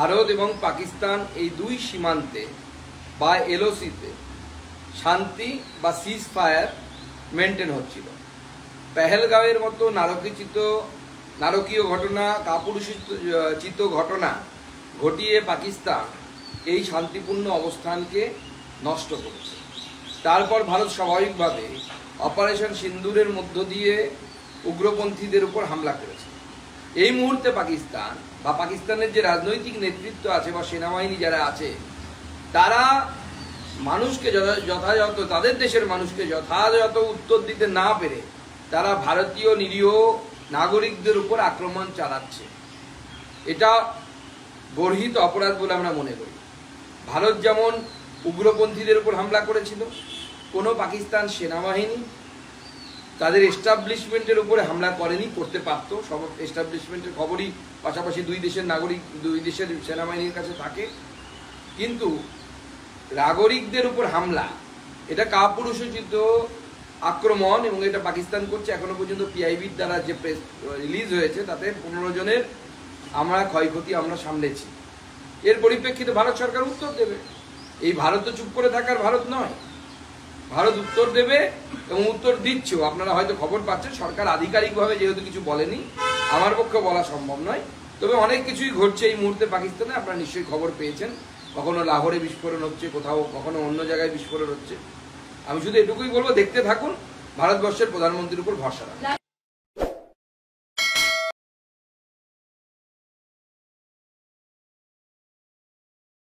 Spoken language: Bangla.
ভারত এবং পাকিস্তান এই দুই সীমান্তে বা এলওসিতে শান্তি বা সিজ ফায়ার মেনটেন হচ্ছিল। পেহেলগাঁওয়ের মতো নারকীয় ঘটনা, কাপুরুষোচিত ঘটনা ঘটিয়ে পাকিস্তান এই শান্তিপূর্ণ অবস্থানকে নষ্ট করেছে। তারপর ভারত স্বাভাবিকভাবে অপারেশন সিন্দুরের মধ্য দিয়ে উগ্রপন্থীদের উপর হামলা করেছে। এই মুহূর্তে পাকিস্তান বা পাকিস্তানের যে রাজনৈতিক নেতৃত্ব আছে বা সেনাবাহিনী যারা আছে, তারা মানুষকে যথাযথ তাদের দেশের মানুষকে যথাযথ উত্তর দিতে না পেরে তারা ভারতীয় নিরীহ নাগরিকদের উপর আক্রমণ চালাচ্ছে। এটা গর্হিত অপরাধ বলে আমরা মনে করি। ভারত যেমন উগ্রপন্থীদের উপর হামলা করেছিল, কোনো পাকিস্তান সেনাবাহিনী তাদের এস্টাবলিশমেন্টের উপরে হামলা করেনি, করতে পারত। সব এস্টাবলিশমেন্টের খবরই পাশাপাশি দুই দেশের সেনাবাহিনীর কাছে থাকে। কিন্তু নাগরিকদের উপর হামলা, এটা কাপুরুষোচিত আক্রমণ এবং এটা পাকিস্তান করছে। এখনো পর্যন্ত পিআইবির দ্বারা যে প্রেস রিলিজ হয়েছে তাতে 15 জনের ক্ষয়ক্ষতি আমরা সামলেছি। এর পরিপ্রেক্ষিতে ভারত সরকার উত্তর দেবে। এই ভারত তো চুপ করে থাকার ভারত নয়, ভারত উত্তর দেবে এবং উত্তর দিচ্ছেও। আপনারা হয়তো খবর পাচ্ছেন, সরকার আধিকারিকভাবে যেহেতু কিছু বলেনি, আমার পক্ষে বলা সম্ভব নয়, তবে অনেক কিছুই ঘটছে এই মুহূর্তে পাকিস্তানে। আপনারা নিশ্চয়ই খবর পেয়েছেন, কখনো লাহোরে বিস্ফোরণ হচ্ছে, কখনো অন্য জায়গায় বিস্ফোরণ হচ্ছে। আমি শুধু এটুকুই বলবো, দেখতে থাকুন, ভারতবর্ষের প্রধানমন্ত্রীর উপর ভরসা রাখুন।